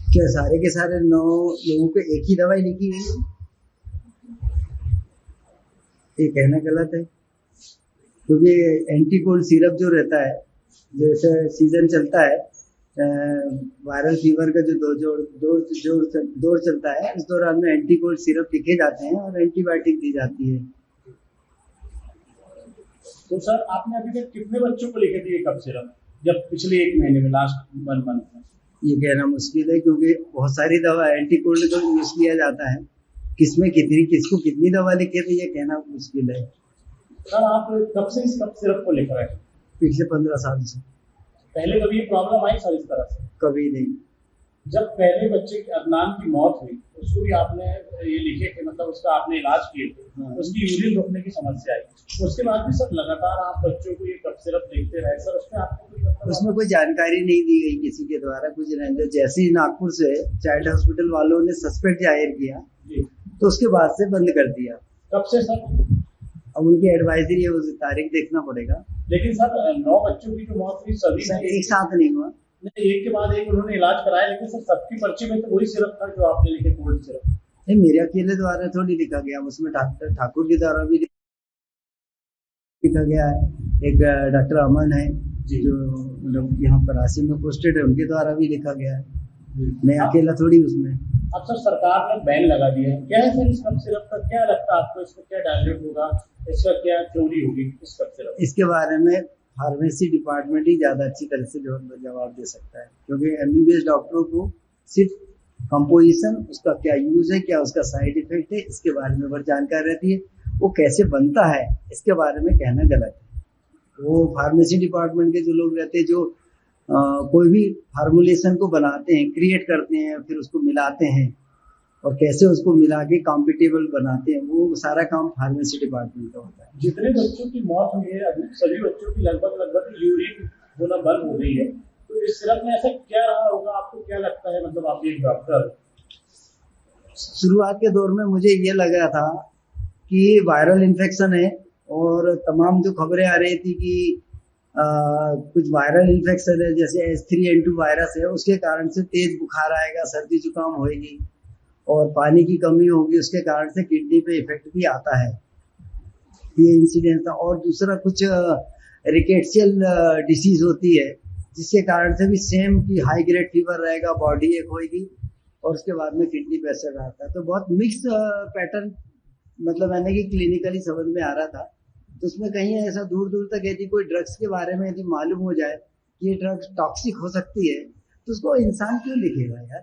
क्या सारे के सारे 9 लोगों को एक ही दवाई लिखी गई है? ये कहना गलत है, क्योंकि एंटी कोल्ड सिरप जो रहता है, जैसे सीजन चलता है, वायरल फीवर का जो दौर चलता है, इस दौरान में एंटी कोल्ड सिरप लिखे जाते हैं और एंटीबायोटिक दी जाती है। तो सर आपने अभी तक कितने बच्चों को लिखे थे ये कफ सिरप, जब पिछले 1 महीने में, लास्ट 1 मंथ में? ये कहना मुश्किल है, क्योंकि बहुत सारी दवा एंटी कोल्ड का यूज किया जाता है, किसमें कितनी किसको कितनी दवा लिखे थे ये कहना मुश्किल है। सर आप कब से इस कफ सिरप को लिख रहे हैं? पिछले 15 साल से। पहले कभी ये प्रॉब्लम आई सर इस तरह से? कभी नहीं। जब पहले बच्चे की अदनान की मौत हुई, उसको भी आपने ये लिखे थे, मतलब उसका आपने इलाज किए थे, हाँ। उसकी यूरिन रोकने की समस्या आई, उसके बाद भी सर लगातार आप बच्चों को ये कफ सिरप देखते रहे सर, उसमें आपको कोई मतलब उसमें कोई जानकारी नहीं दी गई किसी के द्वारा, कुछ नहीं। जैसे ही नागपुर से चाइल्ड हॉस्पिटल वालों ने सस्पेक्ट जाहिर किया जी, तो उसके बाद से बंद कर दिया। कब से सर? अब उनकी एडवाइजरी है, उस तारीख देखना पड़ेगा। लेकिन सर 9 बच्चों की जो मौत हुई सभी सर एक साथ नहीं हुआ, नहीं, एक के बाद एक उन्होंने इलाज कराया, लेकिन सर सबकी पर्ची में तो वही सिरप था जो आपने लिखे, कोल्ड सिरप। नहीं मेरे अकेले द्वारा थोड़ी लिखा गया, उसमें डॉक्टर ठाकुर के द्वारा भी लिखा गया है, एक डॉक्टर अमन है जो मतलब यहाँ परासी में पोस्टेड है, उनके द्वारा भी लिखा गया है। मैं अकेला थोड़ी उसमें। अब सर सरकार ने बैन लगा दिया है, क्या है सर इस कफ सिरप का? क्या लगता है आपको, इसको क्या डायल्यूट होगा, इसका क्या चोरी होगी इस कफ सिरप? इसके बारे में फार्मेसी डिपार्टमेंट ही ज्यादा अच्छी तरह से जवाब दे सकता है, क्योंकि एमबीबीएस डॉक्टरों को सिर्फ कंपोजिशन, उसका क्या यूज है, क्या उसका साइड इफेक्ट है, इसके बारे में बस जानकारी रहती है। वो कैसे बनता है इसके बारे में कहना गलत है। वो फार्मेसी डिपार्टमेंट के जो लोग रहते हैं, जो कोई भी फार्मूलेशन को बनाते हैं, क्रिएट करते हैं, फिर उसको मिलाते हैं और कैसे उसको मिला के कॉम्पिटेबल बनाते हैं, वो सारा काम फार्मेसी डिपार्टमेंट का होता है। जितने बच्चों की मौत हुई है अभी, सभी बच्चों की लगभग यूरिन होना बंद हो गई है, तो इस सिरप में ऐसा क्या रहा होगा, आपको क्या लगता है? मतलब आप एक डॉक्टर, शुरुआत के दौर में मुझे ये लगा था कि वायरल इन्फेक्शन है, और तमाम जो खबरें आ रही थी कि कुछ वायरल इन्फेक्शन है, जैसे H3N2 वायरस है, उसके कारण से तेज बुखार आएगा, सर्दी जुकाम होएगी और पानी की कमी होगी, उसके कारण से किडनी पे इफेक्ट भी आता है, ये इंसिडेंट था। और दूसरा कुछ रिकेट्सियल डिसीज होती है, जिसके कारण से भी सेम की हाई ग्रेड फीवर रहेगा, बॉडी एक होगी और उसके बाद में किडनी पे असर आता है। तो बहुत मिक्स पैटर्न, मतलब मैंने कि क्लिनिकली समझ में आ रहा था। तो उसमें कहीं ऐसा दूर दूर तक यदि कोई ड्रग्स के बारे में यदि मालूम हो जाए कि ये ड्रग्स टॉक्सिक हो सकती है, तो उसको इंसान क्यों लिखेगा यार?